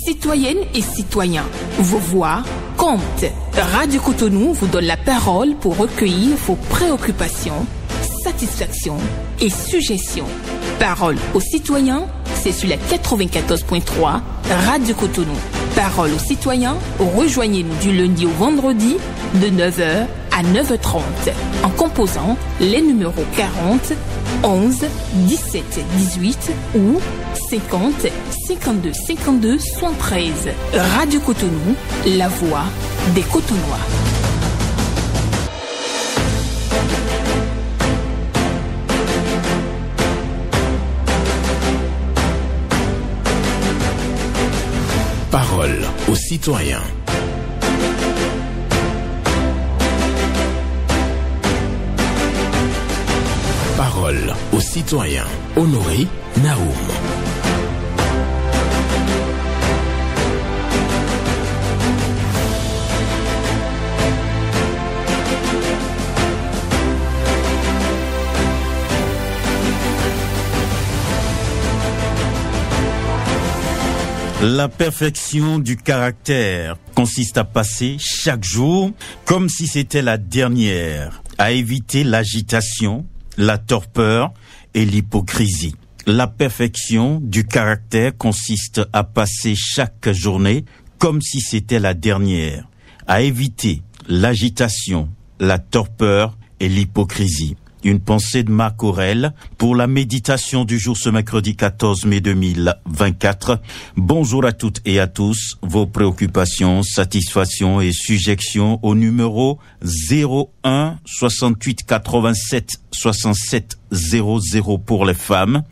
Citoyennes et citoyens, vos voix comptent. Radio Cotonou vous donne la parole pour recueillir vos préoccupations, satisfactions et suggestions. Parole aux citoyens, c'est sur la 94.3 Radio Cotonou. Parole aux citoyens, rejoignez-nous du lundi au vendredi de 9h à 9h30 en composant les numéros 40 11 17 18 ou 50 52 52 73. Radio Cotonou, la voix des Cotonois. Parole aux citoyens. Parole aux citoyens. Honoré Naoum. La perfection du caractère consiste à passer chaque jour comme si c'était la dernière, à éviter l'agitation, la torpeur et l'hypocrisie. La perfection du caractère consiste à passer chaque journée comme si c'était la dernière, à éviter l'agitation, la torpeur et l'hypocrisie. Une pensée de Marc Aurèle pour la méditation du jour ce mercredi 14 mai 2024. Bonjour à toutes et à tous. Vos préoccupations, satisfactions et suggestions au numéro 01 68 87 67 00 pour les femmes.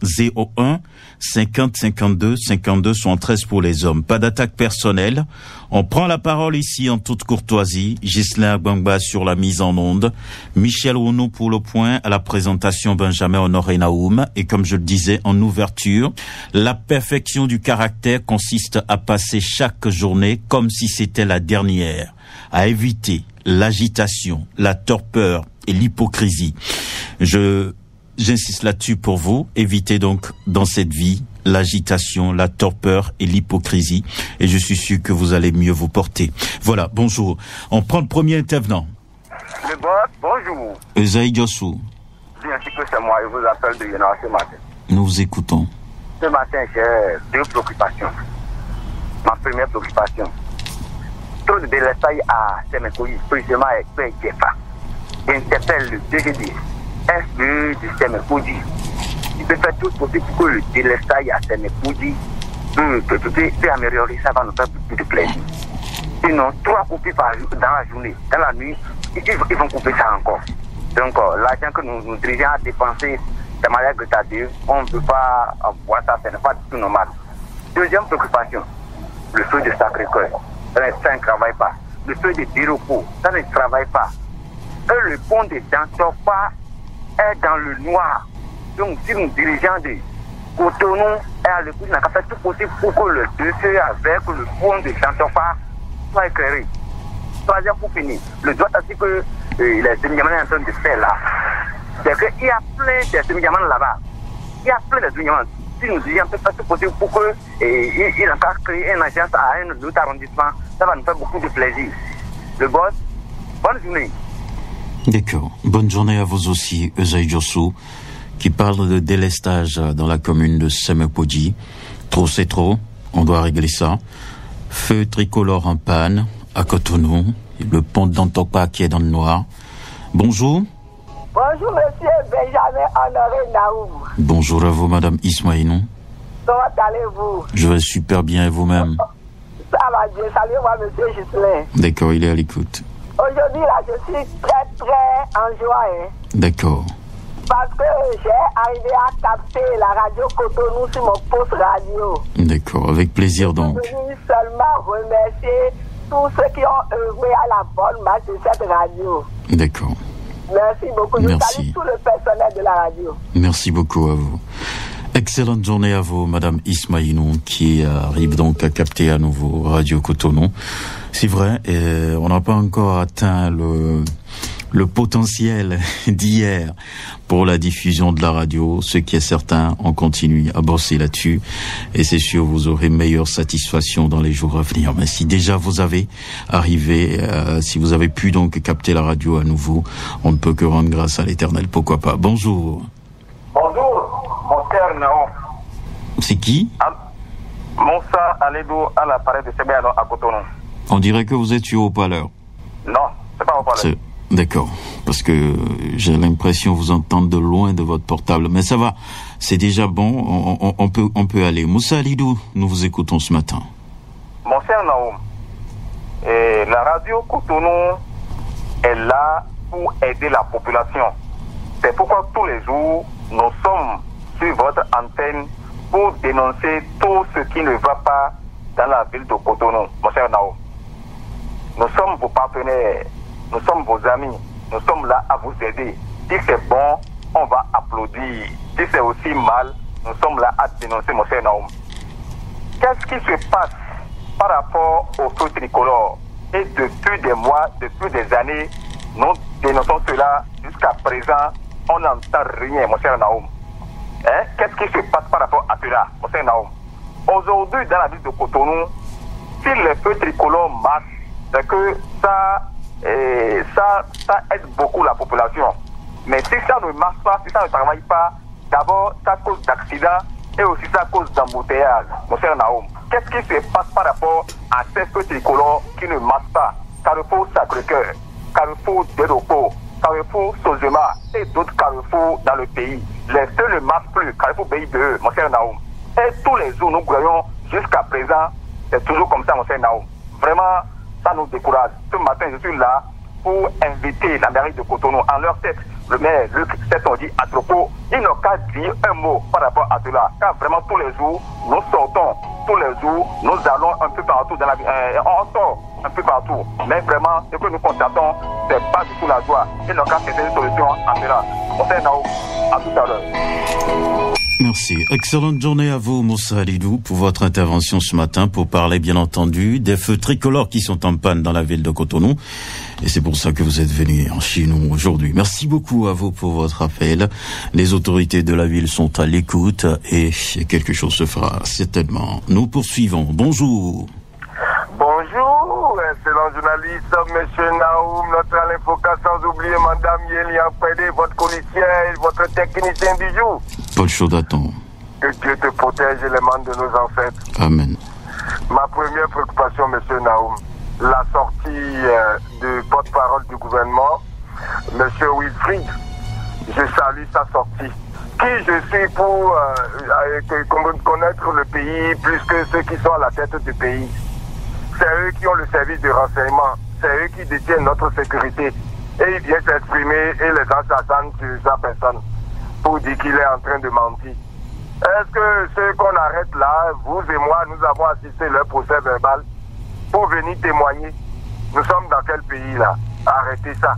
01 50 52 52 73 pour les hommes. Pas d'attaque personnelle. On prend la parole ici en toute courtoisie. Ghislain Agbangba sur la mise en onde. Michel Rounou pour le point à la présentation. Benjamin Honoré Naoum. Et comme je le disais en ouverture, la perfection du caractère consiste à passer chaque journée comme si c'était la dernière, à éviter l'agitation, la torpeur et l'hypocrisie. J'insiste là-dessus pour vous. Évitez donc dans cette vie l'agitation, la torpeur et l'hypocrisie. Et je suis sûr que vous allez mieux vous porter. Voilà, bonjour. On prend le premier intervenant. Le boss, bonjour. Esaïe Diossou. Bien sûr que c'est moi, je vous appelle de Yéna ce matin. Nous vous écoutons. Ce matin, j'ai deux préoccupations. Ma première préoccupation. Trop de délestage à Sémékoui, précisément avec Père Djefa. J'interpelle le DGD. Est-ce que du Sémékoudi, il peut faire tout possible pour que le délestage à Sémékoudi peut améliorer, ça va nous faire beaucoup de plaisir. Sinon, 3 coupes dans la journée, dans la nuit, ils vont couper ça encore. Donc, l'argent que nous dirigeons à dépenser de manière gratuite, on ne peut pas voir ça, ce n'est pas du tout normal. Deuxième préoccupation, le feu de Sacré-Cœur, ça ne travaille pas. Le feu de Biropo, ça ne travaille pas. Le pont de Dantopa est dans le noir. Donc, si nous dirigeons de Cotonou et à l'écoute, on a fait tout possible pour que le dossier avec le pont de Dantopa soit éclairé. Troisième pour finir, le droit ainsi que les demi-diamants sont en train de faire là, c'est qu'il y a plein de demi-diamants là-bas. Il y a plein de demi-diamants. Si nous dirigeons, on peut faire tout possible pour qu'il a créé une agence à un autre arrondissement, ça va nous faire beaucoup de plaisir. Le boss, bonne journée. D'accord. Bonne journée à vous aussi, Esaïe Diossou, qui parle de délestage dans la commune de Sémékoudi. Trop, c'est trop. On doit régler ça. Feu tricolore en panne à Cotonou. Le pont d'Antopa qui est dans le noir. Bonjour. Bonjour, monsieur Benjamin Honoré Naoum. Bonjour à vous, madame Ismaïnou. Comment allez-vous? Je vais super bien et vous-même? Ça va bien. Salut-moi, monsieur Ghislain. D'accord, il est à l'écoute. Aujourd'hui, là, je suis très en joie. D'accord. Parce que j'ai arrivé à capter la radio Cotonou sur mon poste radio. D'accord, avec plaisir donc. Je suis venu seulement remercier tous ceux qui ont œuvré à la bonne marche de cette radio. D'accord. Merci beaucoup. Je Merci. salue tout le personnel de la radio. Merci beaucoup à vous. Excellente journée à vous, madame Ismaïnou, qui arrive donc à capter à nouveau Radio Cotonou. C'est vrai, on n'a pas encore atteint le potentiel d'hier pour la diffusion de la radio. Ce qui est certain, on continue à bosser là-dessus et c'est sûr vous aurez meilleure satisfaction dans les jours à venir. Mais si déjà vous avez arrivé, si vous avez pu donc capter la radio à nouveau, on ne peut que rendre grâce à l'Éternel. Pourquoi pas. Bonjour. Bonjour, mon cher Nao. C'est qui? Moussa Aledou à l'appareil de CBA à Cotonou. On dirait que vous êtes sur haut-parleur. Non, c'est pas haut-parleur. D'accord, parce que j'ai l'impression vous entendre de loin de votre portable, mais ça va, c'est déjà bon, on peut aller. Moussa Alidou, nous vous écoutons ce matin. Mon cher Naoum, la radio Cotonou est là pour aider la population. C'est pourquoi tous les jours, nous sommes sur votre antenne pour dénoncer tout ce qui ne va pas dans la ville de Cotonou, mon cher Naoum. Nous sommes vos partenaires. Nous sommes vos amis, nous sommes là à vous aider. Si c'est bon, on va applaudir. Si c'est aussi mal, nous sommes là à dénoncer, mon cher Naoum. Qu'est-ce qui se passe par rapport au feu tricolore? Et depuis des mois, depuis des années, nous dénonçons cela. Jusqu'à présent, on n'entend rien, mon cher Naoum. Qu'est-ce qui se passe par rapport à cela, mon cher Naoum? Aujourd'hui, dans la ville de Cotonou, si le feu tricolore marche, c'est que ça aide beaucoup la population. Mais si ça ne marche pas, si ça ne travaille pas, d'abord ça cause d'accidents et aussi ça cause d'embouteillages, mon cher Naoum. Qu'est-ce qui se passe par rapport à ces feux tricolores qui ne marchent pas? Carrefour Sacré-Cœur, Carrefour Déropo, Carrefour Sozema et d'autres carrefours dans le pays. Les feux ne marchent plus, Carrefour BI2, mon cher Naoum. Et tous les jours nous croyons jusqu'à présent, c'est toujours comme ça, mon cher Naoum. Vraiment, ça nous décourage. Ce matin, je suis là pour inviter la mairie de Cotonou en leur tête. Le maire Luc Setondi à propos, il n'a qu'à dire un mot par rapport à cela. Car vraiment, tous les jours, nous sortons. Tous les jours, nous allons un peu partout dans la ville. On sort un peu partout. Mais vraiment, ce que nous constatons, c'est pas du tout la joie. Il n'a qu'à chercher une solution à cela. On fait Nao. À tout à l'heure. Merci. Excellente journée à vous, Moussa Alidou, pour votre intervention ce matin pour parler, bien entendu, des feux tricolores qui sont en panne dans la ville de Cotonou. Et c'est pour ça que vous êtes venus chez nous aujourd'hui. Merci beaucoup à vous pour votre appel. Les autorités de la ville sont à l'écoute et quelque chose se fera certainement. Nous poursuivons. Bonjour. Bonjour, excellent journaliste, monsieur Naoum, notre Alain Foucault, sans oublier madame Yélian Pédé, votre commissaire, votre technicien du jour. Paul Chaudaton. Que Dieu te protège et les membres de nos ancêtres. Amen. Ma première préoccupation, monsieur Naoum, la sortie du porte-parole du gouvernement, monsieur Wilfried, je salue sa sortie. Qui je suis pour connaître le pays plus que ceux qui sont à la tête du pays? C'est eux qui ont le service de renseignement. C'est eux qui détiennent notre sécurité. Et il vient s'exprimer et les gens s'attendent sur sa personne pour dire qu'il est en train de mentir. Est-ce que ceux qu'on arrête là, vous et moi, nous avons assisté leur procès verbal pour venir témoigner? Nous sommes dans quel pays là? Arrêtez ça.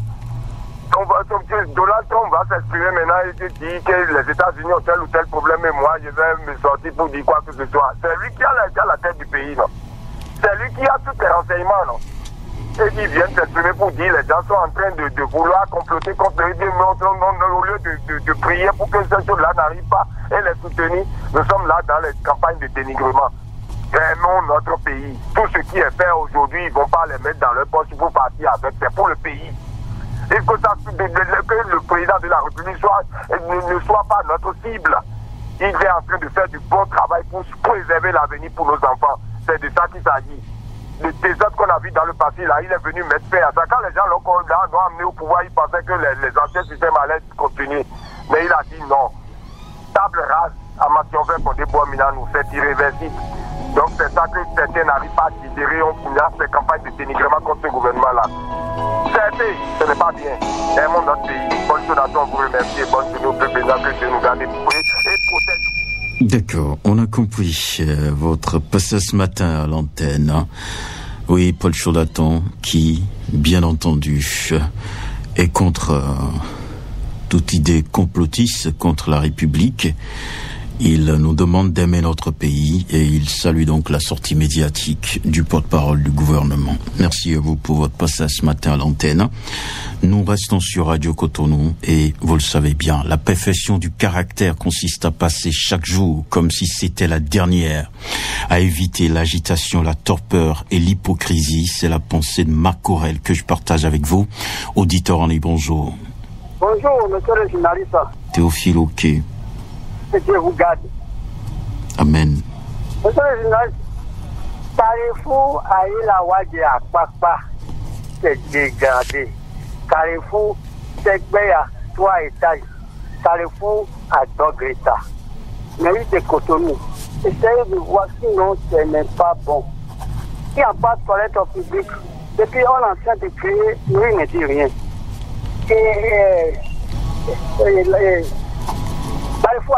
Donald Trump va s'exprimer maintenant et dire que les États-Unis ont tel ou tel problème et moi je vais me sortir pour dire quoi que ce soit. C'est lui qui a la tête du pays, non? C'est lui qui a tous les renseignements, non? Et ils viennent s'exprimer pour dire les gens sont en train de vouloir comploter contre eux. Au lieu de prier pour que ces choses-là n'arrivent pas et les soutenir, nous sommes là dans les campagnes de dénigrement. Aimons notre pays. Tout ce qui est fait aujourd'hui, ils ne vont pas les mettre dans leur poche pour partir avec. C'est pour le pays. Il faut que le président de la République ne soit pas notre cible. Il est en train de faire du bon travail pour préserver l'avenir pour nos enfants. C'est de ça qu'il s'agit. Le désordre qu'on a vu dans le passé, là, il est venu mettre fin à ça. Quand les gens l'ont amené au pouvoir, ils pensaient que les anciens systèmes allaient continuer. Mais il a dit non. Table rase, à Mationvert, pour des bois minants, c'est irréversible. Donc c'est ça que certains n'arrivent pas à digérer. On finance ces campagnes de dénigrement contre ce gouvernement-là. Certes, ce n'est pas bien. Aimons notre pays. Bonne chose à toi, vous remercier. Bonne journée au peuple, que Dieu nous garde et protège. D'accord, on a compris votre passage ce matin à l'antenne. Oui, Paul Chaudaton, qui, bien entendu, est contre toute idée complotiste contre la République Il nous demande d'aimer notre pays et il salue donc la sortie médiatique du porte-parole du gouvernement. Merci à vous pour votre passage ce matin à l'antenne. Nous restons sur Radio Cotonou et vous le savez bien, la perfection du caractère consiste à passer chaque jour comme si c'était la dernière, à éviter l'agitation, la torpeur et l'hypocrisie. C'est la pensée de Marc Aurel que je partage avec vous. Auditeur en ligne, bonjour. Bonjour, monsieur le journaliste. Théophile Oké. Que Dieu vous garde. Amen. Monsieur le journaliste, Carrefour Aïla Wadje à Papa, c'est dégradé. Carrefour, c'est à 3 étages. Carrefour à 2 étages. Mairie de Cotonou. Essayez de voir, sinon ce n'est pas bon. Il n'y a pas de toilette au public. Depuis on est en train de créer, lui ne dit rien. Carrefour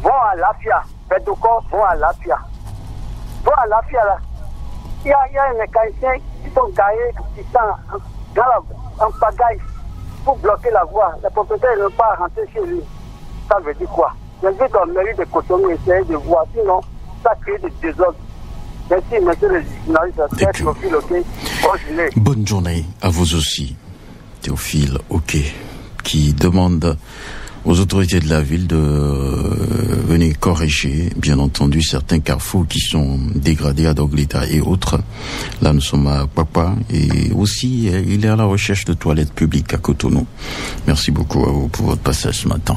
vont à l'AFIA. Pédocor vont à l'AFIA. Vont à l'AFIA là. Il y a un mécanicien qui sont garés, qui sont en pagaille pour bloquer la voie. Les propriétaires ne peuvent pas rentrer chez lui. Ça veut dire quoi? J'invite au mairie de Cotonou à essayer de voir, sinon ça crée des désordres. Merci, monsieur le journaliste. Bonne journée à vous aussi, Théophile Oké, qui demande aux autorités de la ville de venir corriger, bien entendu, certains carrefours qui sont dégradés à Doglita et autres. Là, nous sommes à Papa et aussi, il est à la recherche de toilettes publiques à Cotonou. Merci beaucoup à vous pour votre passage ce matin.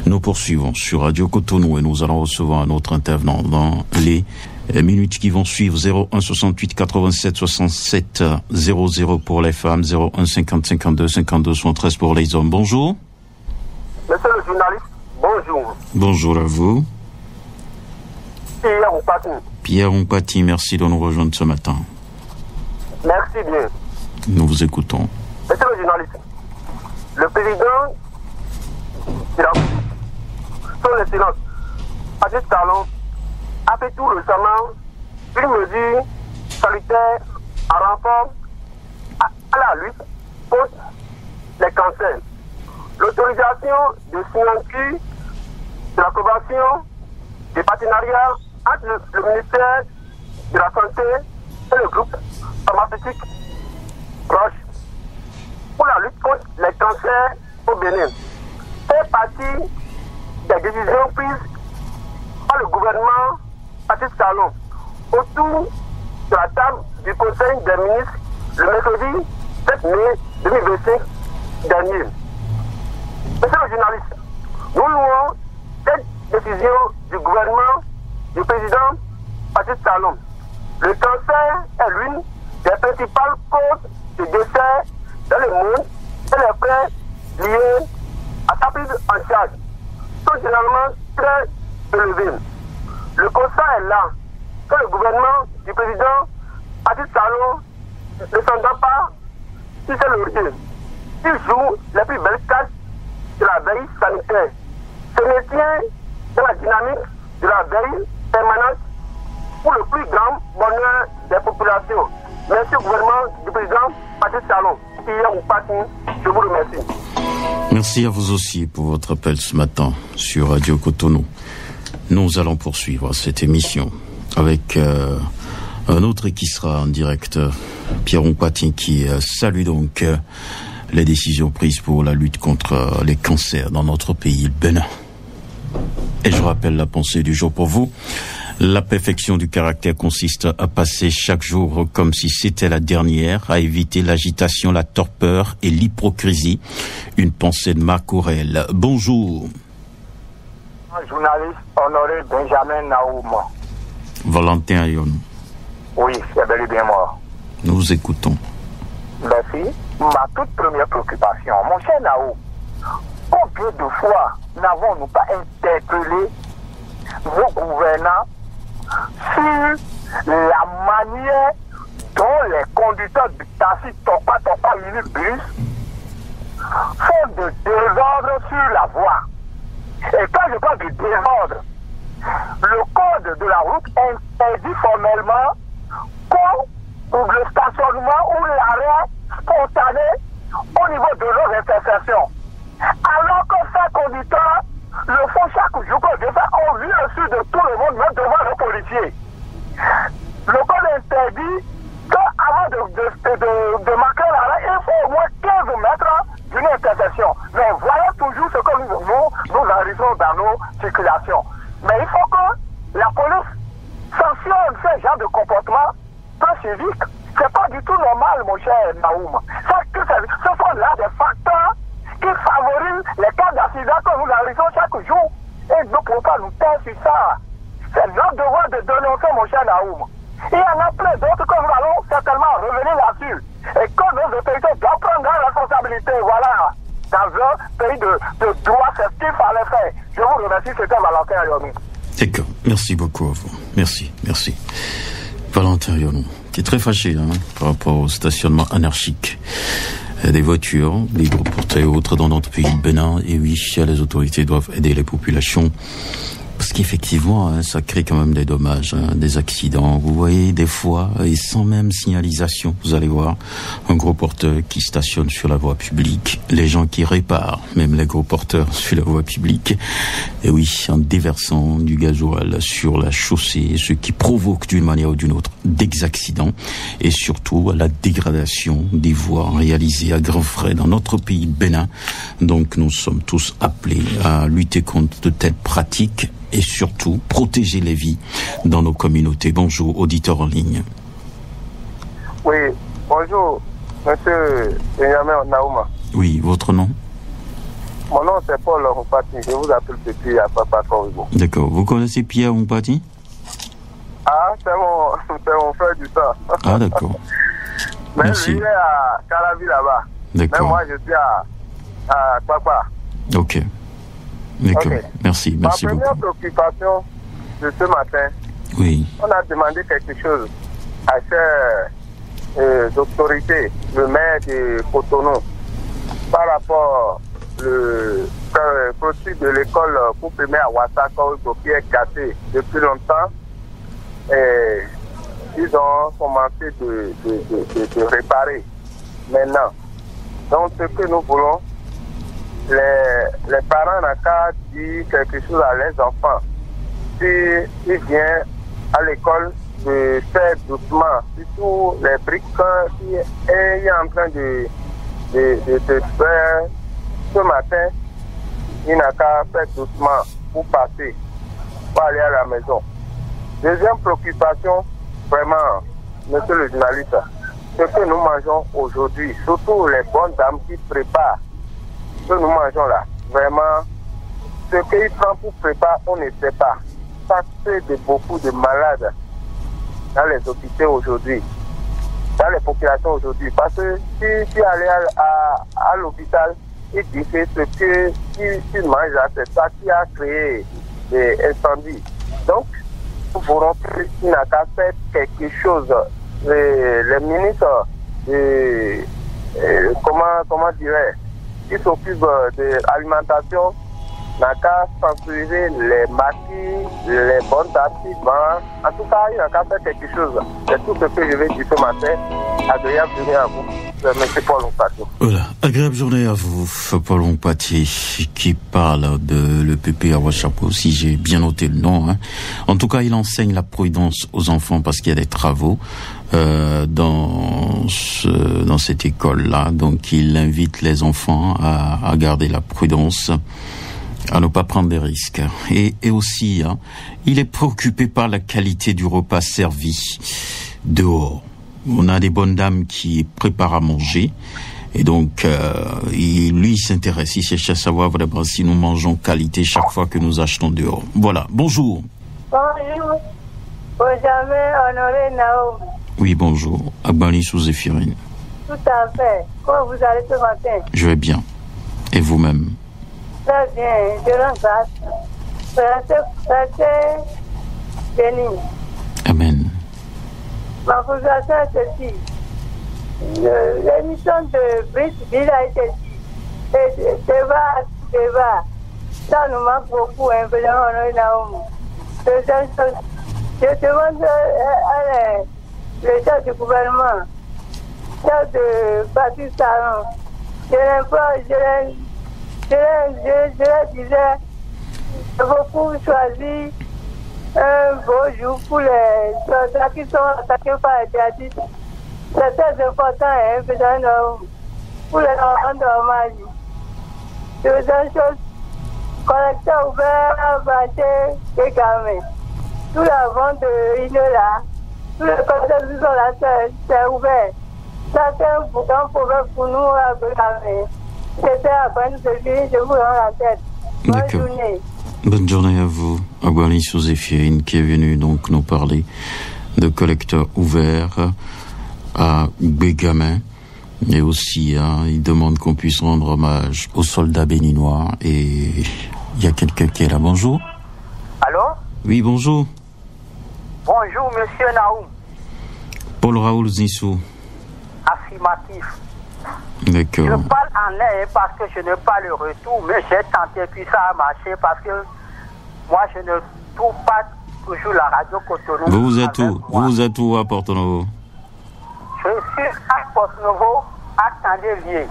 Nous poursuivons sur Radio Cotonou et nous allons recevoir un autre intervenant dans les minutes qui vont suivre. 01 68 87 67 00 pour les femmes, 01 50 52 52 73 pour les hommes. Bonjour. Monsieur le journaliste, bonjour. Bonjour à vous. Pierre Ompati. Pierre Ompati, merci de nous rejoindre ce matin. Merci bien. Nous vous écoutons. Monsieur le journaliste, le président de la son excellence, Patrice Talon, a fait tout récemment une mesure salutaire en renfort à la lutte contre les cancers. L'autorisation de signature de l'approbation des partenariats entre le ministère de la Santé et le groupe pharmaceutique Roche pour la lutte contre les cancers au Bénin fait partie des décisions prises par le gouvernement Patrice Talon autour de la table du Conseil des ministres le mercredi 7 mai 2025 dernier. Monsieur le journaliste, nous louons cette décision du gouvernement du président Patrice Talon. Le cancer est l'une des principales causes de décès dans le monde et les frais liés à sa prise en charge sont généralement très élevés. Le constat est là que le gouvernement du président Patrice Talon ne s'entend pas sur ses lauriers. Il joue les plus belles cartes de la veille sanitaire. Ce maintien dans la dynamique de la veille permanente pour le plus grand bonheur des populations. Merci au gouvernement du président Patrice Talon. Je vous remercie. Merci à vous aussi pour votre appel ce matin sur Radio Cotonou. Nous allons poursuivre cette émission avec un autre qui sera en direct, Pierre Ompati, qui salue donc les décisions prises pour la lutte contre les cancers dans notre pays, le Bénin. Et je rappelle la pensée du jour pour vous. La perfection du caractère consiste à passer chaque jour comme si c'était la dernière, à éviter l'agitation, la torpeur et l'hypocrisie. Une pensée de Marc Aurel. Bonjour. Journaliste honoré Benjamin Naoum. Valentin Ayon. Oui, c'est bel et bien moi. Nous vous écoutons. Merci. Ma toute première préoccupation, mon cher Naoum, combien de fois n'avons-nous pas interpellé vos gouvernants sur la manière dont les conducteurs du taxi Topa Minibus font de désordre sur la voie. Et quand je parle de désordre, le code de la route interdit formellement pour le stationnement ou l'arrêt spontané au niveau de nos intersections. Alors que ces conducteurs le font chaque jour que des fois on vit au sud de tout le monde, même devant les policiers. Le code interdit qu'avant de marquer l'arrêt, il faut au moins 15 mètres d'une intersection. Mais voyez toujours ce que nous arrivons dans nos circulations. Mais il faut que la police sanctionne ce genre de comportement peu civique. C'est pas du tout normal, mon cher Naoum. Ce sont là des facteurs qui favorisent les cas d'accident que nous arrivons chaque jour. Et nous ne pouvons pas nous taire sur ça. C'est notre devoir de dénoncer, mon cher Naoum. Il y en a plein d'autres que nous allons certainement revenir là-dessus. Et que nos autorités doivent prendre la responsabilité. Voilà. Dans un pays de droit, c'est ce qu'il fallait faire. Je vous remercie, c'était Valentin Yonou. D'accord. Merci beaucoup à vous. Merci. Valentin Yonou, qui est très fâché par rapport au stationnement anarchique des voitures, des groupes portés et autres dans notre pays de Bénin. Et oui, les autorités doivent aider les populations. Parce qu'effectivement, ça crée quand même des dommages, des accidents. Vous voyez, des fois, et sans même signalisation, vous allez voir un gros porteur qui stationne sur la voie publique, les gens qui réparent, même les gros porteurs sur la voie publique, et oui, en déversant du gasoil sur la chaussée, ce qui provoque d'une manière ou d'une autre des accidents, et surtout la dégradation des voies réalisées à grands frais dans notre pays Bénin. Donc nous sommes tous appelés à lutter contre de telles pratiques et surtout protéger les vies dans nos communautés. Bonjour, auditeur en ligne. Oui, bonjour, monsieur Benjamin Naouma. Oui, votre nom? Mon nom c'est Paul Mpati, je vous appelle depuis à Papa Corrigo. D'accord, vous connaissez Pierre Mpati? Ah, c'est mon frère du sang. Ah, d'accord. Mais merci. lui est à Calavi là-bas. D'accord. Mais moi je suis à Papa. Ok. D'accord. Okay. Merci Ma beaucoup. première préoccupation de ce matin, oui. On a demandé quelque chose à ces autorités, le maire de Cotonou, par rapport au produit de l'école pour primaire à Ouassako, qui est cassé depuis longtemps. Et ils ont commencé de réparer maintenant. Donc ce que nous voulons, les parents n'ont qu'à dire quelque chose à leurs enfants. S'ils viennent à l'école de faire doucement, surtout les briques qui est en train de faire ce matin, il n'a qu'à faire doucement pour passer, pour aller à la maison. Deuxième préoccupation, vraiment, monsieur le journaliste, ce que nous mangeons aujourd'hui, surtout les bonnes dames qui préparent ce que nous mangeons là, vraiment, ce qu'ils prennent pour préparer, on ne sait pas. Ça fait beaucoup de malades dans les hôpitaux aujourd'hui, dans les populations aujourd'hui. Parce que si aller à l'hôpital, il dit que ce qu'ils mangent là, c'est ça qui a créé des incendies. Donc, nous voulons qu'il n'a qu'à faire quelque chose. Les ministres, comment dirais-je, qui s'occupe de l'alimentation n'a qu'à sensibiliser les maquis, les bonnes actifs. En tout cas, il n'a qu'à faire quelque chose. C'est tout ce que je vais dire ce matin. Agréable journée à vous, M. Paul Mpati. Voilà, agréable journée à vous, Paul Mpati, qui parle de l'EPP à Ouachapo, si j'ai bien noté le nom. En tout cas, il enseigne la prudence aux enfants parce qu'il y a des travaux dans cette école-là. Donc, il invite les enfants à garder la prudence, à ne pas prendre des risques. Et aussi, il est préoccupé par la qualité du repas servi dehors. On a des bonnes dames qui préparent à manger. Et donc, lui, il s'intéresse, il cherche à savoir vraiment si nous mangeons qualité chaque fois que nous achetons dehors. Voilà, bonjour. Bonjour, Benjamin Honoré Naoum. Oui, bonjour, Agbani sous Zéphirine. Tout à fait. Comment vous allez ce matin? Je vais bien. Et vous-même? Très bien, je rends grâce. Frère béni. Amen. Ma frustration est ceci. L'émission de Brice Bill a été dit. Et débat. Ça nous manque beaucoup, Benjamin Honoré Naoum. Deuxième chose, je demande à le chef du gouvernement, chef de Patrice Talon, je leur disais j'ai beaucoup choisi un beau jour pour les soldats qui sont attaqués par les djihadistes. C'est très important, hein, pour les rendre hommage. Deuxième chose, collecteur ouvert à Baché et Gamé. Tout la vente de Inola, tous les collecteurs qui sont là, c'est ouvert. Ça, c'est un grand problème pour nous à Gamé. C'était à fin de vie, je vous rends la tête. Bonne journée. Bonne journée à vous, Abouali Joséphine, qui est venue donc nous parler de collecteurs ouverts à Bégamin. Et aussi, il demande qu'on puisse rendre hommage aux soldats béninois. Et il y a quelqu'un qui est là. Bonjour. Allô? Oui, bonjour. Bonjour, monsieur Naoum. Paul Raoul Zissou. Affirmatif. D'accord. Je parle en l'air parce que je n'ai pas le retour, mais j'ai tenté puis ça a marché parce que moi je ne trouve pas toujours la radio Cotonou. Vous êtes où à Porto Novo? Je suis à Porto Novo, à Candévier.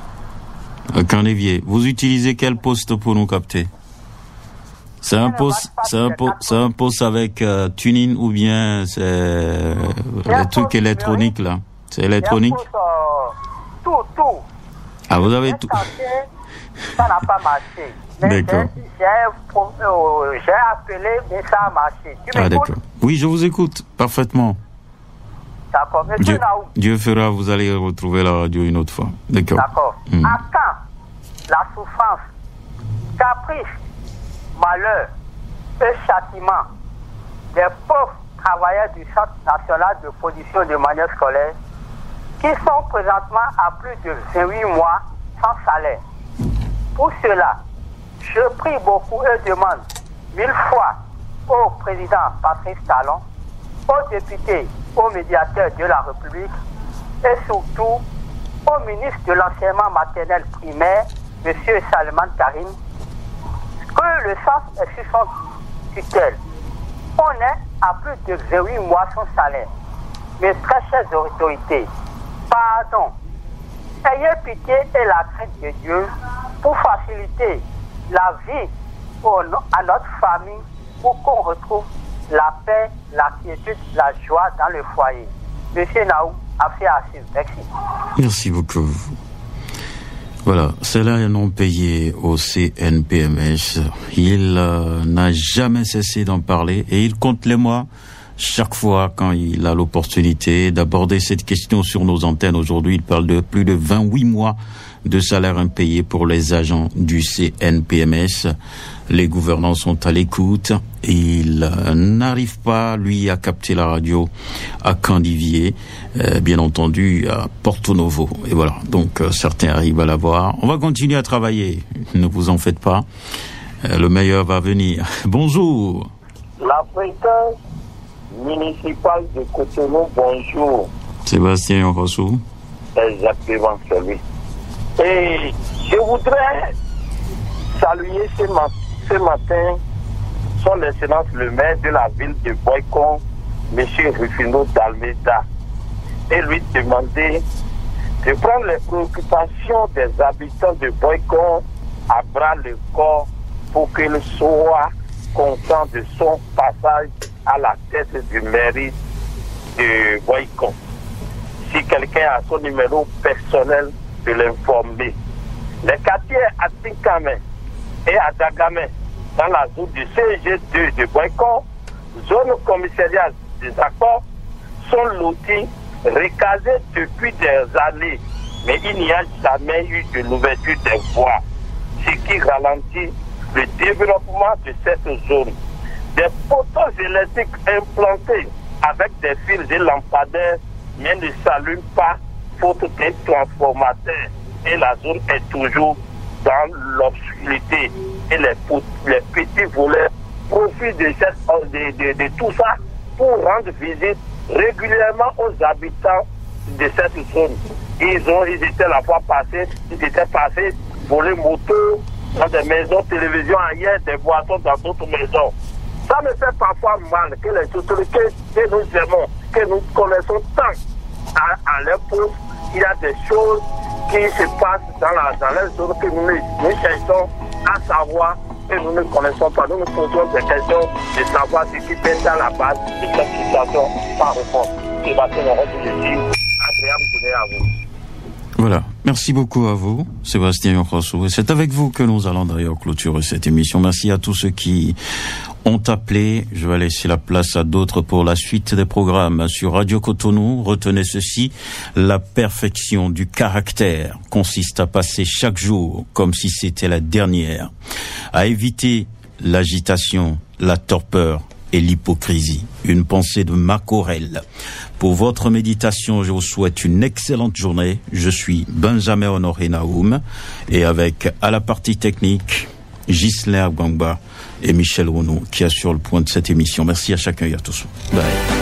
À Candévier. Vous utilisez quel poste pour nous capter? C'est un poste avec tuning ou bien c'est les trucs électroniques là? C'est électronique? Tout. Ah, vous avez tout. Ça n'a pas marché. Mais d'accord. J'ai appelé, mais ça a marché. Tu m'écoutes? D'accord. Oui, je vous écoute parfaitement. D'accord. Monsieur Naoum. Dieu fera, vous allez retrouver la radio une autre fois. D'accord. D'accord. À quand la souffrance, caprice, malheur et châtiment des pauvres travailleurs du Centre national de production de manuels scolaires qui sont présentement à plus de 28 mois sans salaire. Pour cela, je prie beaucoup et demande 1000 fois au président Patrice Talon, aux députés, aux médiateurs de la République et surtout au ministre de l'enseignement maternel primaire, M. Salman Karim, que le centre est sous son tutelle. On est à plus de 28 mois sans salaire. Mes très chères autorités, pardon, ayez pitié et la crainte de Dieu pour faciliter la vie à notre famille, pour qu'on retrouve la paix, la quiétude, la joie dans le foyer. Monsieur Naoum, affaire à suivre. Merci. Merci beaucoup. Voilà, ceux-là non payés au CNPMS. Il n'a jamais cessé d'en parler et il compte les mois chaque fois quand il a l'opportunité d'aborder cette question sur nos antennes. Aujourd'hui, il parle de plus de 28 mois de salaire impayé pour les agents du CNPMS. Les gouvernants sont à l'écoute. Il n'arrive pas, lui, à capter la radio à Candévier, bien entendu, à Porto Novo. Et voilà, donc certains arrivent à la voir. On va continuer à travailler, ne vous en faites pas. Le meilleur va venir. Bonjour. La fréquence municipale de Cotonou, bonjour. Sébastien Rossou. Exactement, c'est lui. Et je voudrais saluer ce matin son excellence le maire de la ville de Boycon, M. Rufino d'Almeida, et lui demander de prendre les préoccupations des habitants de Boycon à bras le corps pour qu'il soit content de son passage à la tête du mairie de Boycon. Si quelqu'un a son numéro personnel, de l'informer. Les quartiers à Tinkame et à Dagame, dans la zone du CG2 de Boycon, zone commissariat des accords, sont lotis, recasés depuis des années, mais il n'y a jamais eu de l'ouverture des voies, ce qui ralentit le développement de cette zone. Des poteaux électriques implantés avec des fils et lampadaires, mais ne s'allument pas faute d'un transformateur, et la zone est toujours dans l'obscurité. Et les petits voleurs profitent de tout ça pour rendre visite régulièrement aux habitants de cette zone. Ils étaient la fois passée, ils étaient passés voler motos dans des maisons, télévision ailleurs, des boissons dans d'autres maisons. Ça me fait parfois mal que les autorités que nous aimons, que nous connaissons tant à leur poste, il y a des choses qui se passent dans la zone que nous cherchons à savoir que nous ne connaissons pas, nous nous posons des questions de savoir ce qui fait dans la base de cette situation par réponse. Sébastien Laurent, je dis, agréable journée à vous. Voilà, merci beaucoup à vous, Sébastien Yokrosso. Et c'est avec vous que nous allons d'ailleurs clôturer cette émission. Merci à tous ceux qui ont appelé. Je vais laisser la place à d'autres pour la suite des programmes sur Radio Cotonou. Retenez ceci, la perfection du caractère consiste à passer chaque jour comme si c'était la dernière, à éviter l'agitation, la torpeur et l'hypocrisie. Une pensée de Marc Aurèle. Pour votre méditation, je vous souhaite une excellente journée. Je suis Benjamin Honoré Naoum et avec à la partie technique Ghislain Agbangba et Michel Renaud qui assurent le point de cette émission. Merci à chacun et à tous. Bye.